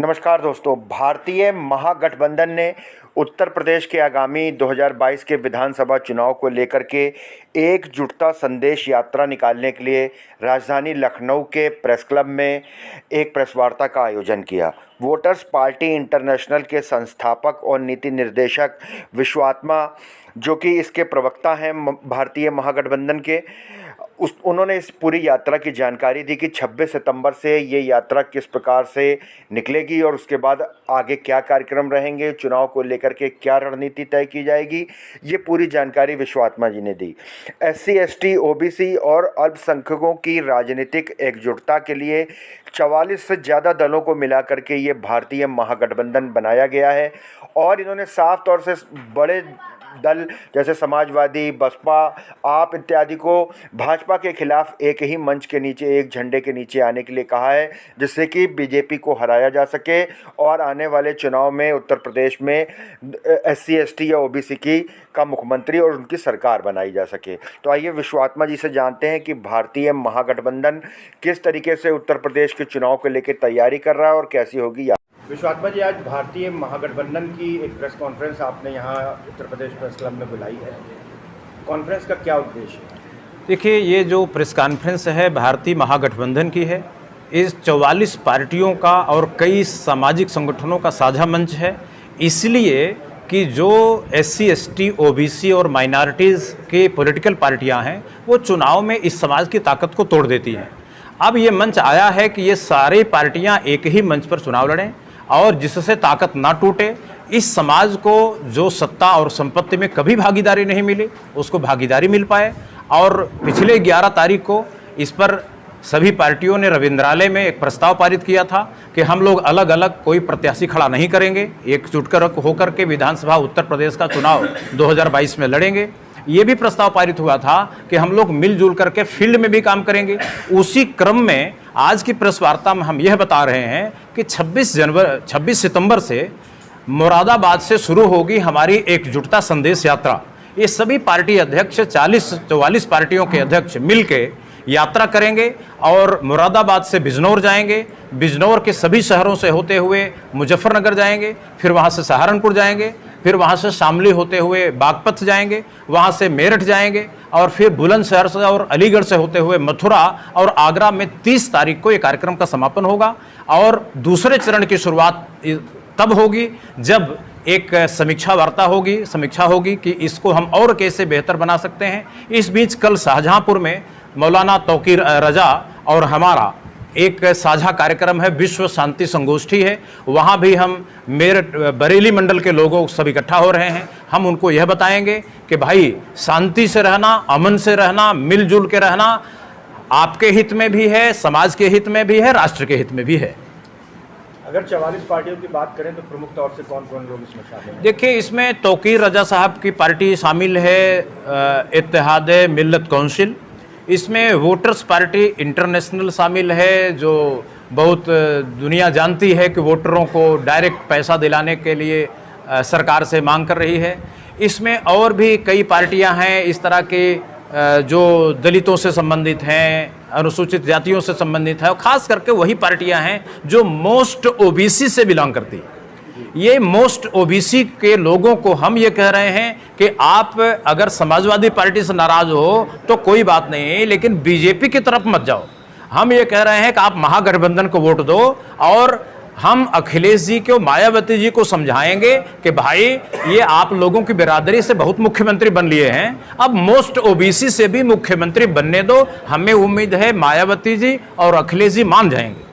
नमस्कार दोस्तों। भारतीय महागठबंधन ने उत्तर प्रदेश के आगामी 2022 के विधानसभा चुनाव को लेकर के एकजुटता संदेश यात्रा निकालने के लिए राजधानी लखनऊ के प्रेस क्लब में एक प्रेस वार्ता का आयोजन किया। वोटर्स पार्टी इंटरनेशनल के संस्थापक और नीति निर्देशक विश्वात्मा, जो कि इसके प्रवक्ता हैं भारतीय महागठबंधन के, उन्होंने इस पूरी यात्रा की जानकारी दी कि 26 सितंबर से ये यात्रा किस प्रकार से निकलेगी और उसके बाद आगे क्या कार्यक्रम रहेंगे, चुनाव को लेकर के क्या रणनीति तय की जाएगी। ये पूरी जानकारी विश्वात्मा जी ने दी। SC, ST, OBC और अल्पसंख्यकों की राजनीतिक एकजुटता के लिए 44 से ज़्यादा दलों को मिलाकर के ये भारतीय महागठबंधन बनाया गया है और इन्होंने साफ तौर से बड़े दल जैसे समाजवादी, बसपा, आप इत्यादि को भाजपा के खिलाफ एक ही मंच के नीचे, एक झंडे के नीचे आने के लिए कहा है, जिससे कि बीजेपी को हराया जा सके और आने वाले चुनाव में उत्तर प्रदेश में SC, ST या OBC का मुख्यमंत्री और उनकी सरकार बनाई जा सके। तो आइए विश्वात्मा जी से जानते हैं कि भारतीय महागठबंधन किस तरीके से उत्तर प्रदेश के चुनाव को लेकर तैयारी कर रहा है और कैसी होगी। विश्वात्मा जी, आज भारतीय महागठबंधन की एक प्रेस कॉन्फ्रेंस आपने यहाँ उत्तर प्रदेश प्रेस क्लब में बुलाई है। कॉन्फ्रेंस का क्या उद्देश्य है? देखिए, ये जो प्रेस कॉन्फ्रेंस है भारतीय महागठबंधन की है। इस 44 पार्टियों का और कई सामाजिक संगठनों का साझा मंच है, इसलिए कि जो SC, ST, OBC और माइनॉरिटीज़ के पॉलिटिकल पार्टियां हैं वो चुनाव में इस समाज की ताकत को तोड़ देती हैं। अब ये मंच आया है कि ये सारी पार्टियां एक ही मंच पर चुनाव लड़ें और जिससे ताकत ना टूटे, इस समाज को जो सत्ता और संपत्ति में कभी भागीदारी नहीं मिली उसको भागीदारी मिल पाए। और पिछले 11 तारीख को इस पर सभी पार्टियों ने रविंद्रालय में एक प्रस्ताव पारित किया था कि हम लोग अलग अलग कोई प्रत्याशी खड़ा नहीं करेंगे, एकजुट होकर के विधानसभा उत्तर प्रदेश का चुनाव 2022 में लड़ेंगे। ये भी प्रस्ताव पारित हुआ था कि हम लोग मिलजुल करके फील्ड में भी काम करेंगे। उसी क्रम में आज की प्रेस वार्ता में हम यह बता रहे हैं कि 26 सितंबर से मुरादाबाद से शुरू होगी हमारी एकजुटता संदेश यात्रा। ये सभी पार्टी अध्यक्ष 44 पार्टियों के अध्यक्ष मिलके यात्रा करेंगे और मुरादाबाद से बिजनौर जाएंगे, बिजनौर के सभी शहरों से होते हुए मुजफ्फरनगर जाएंगे, फिर वहाँ से सहारनपुर जाएंगे, फिर वहाँ से शामली होते हुए बागपत जाएंगे, वहाँ से मेरठ जाएंगे और फिर बुलंदशहर से और अलीगढ़ से होते हुए मथुरा और आगरा में 30 तारीख को ये कार्यक्रम का समापन होगा। और दूसरे चरण की शुरुआत तब होगी जब एक समीक्षा वार्ता होगी, समीक्षा होगी कि इसको हम और कैसे बेहतर बना सकते हैं। इस बीच कल शाहजहांपुर में मौलाना तौकीर रजा और हमारा एक साझा कार्यक्रम है, विश्व शांति संगोष्ठी है, वहाँ भी हम मेरठ बरेली मंडल के लोगों सब इकट्ठा हो रहे हैं। हम उनको यह बताएंगे कि भाई शांति से रहना, अमन से रहना, मिलजुल के रहना आपके हित में भी है, समाज के हित में भी है, राष्ट्र के हित में भी है। अगर 44 पार्टियों की बात करें तो प्रमुख तौर से कौन कौन लोग इसमें शामिल हैं? देखिए, इसमें तौकीर रजा साहब की पार्टी शामिल है, इत्तेहाद मिल्लत काउंसिल, इसमें वोटर्स पार्टी इंटरनेशनल शामिल है, जो बहुत दुनिया जानती है कि वोटरों को डायरेक्ट पैसा दिलाने के लिए सरकार से मांग कर रही है। इसमें और भी कई पार्टियां हैं इस तरह के जो दलितों से संबंधित हैं, अनुसूचित जातियों से संबंधित है, और ख़ास करके वही पार्टियां हैं जो मोस्ट OBC से बिलोंग करती है। ये मोस्ट OBC के लोगों को हम ये कह रहे हैं कि आप अगर समाजवादी पार्टी से नाराज हो तो कोई बात नहीं, लेकिन बीजेपी की तरफ मत जाओ। हम ये कह रहे हैं कि आप महागठबंधन को वोट दो और हम अखिलेश जी को, मायावती जी को समझाएंगे कि भाई ये आप लोगों की बिरादरी से बहुत मुख्यमंत्री बन लिए हैं, अब मोस्ट OBC से भी मुख्यमंत्री बनने दो। हमें उम्मीद है मायावती जी और अखिलेश जी मान जाएंगे।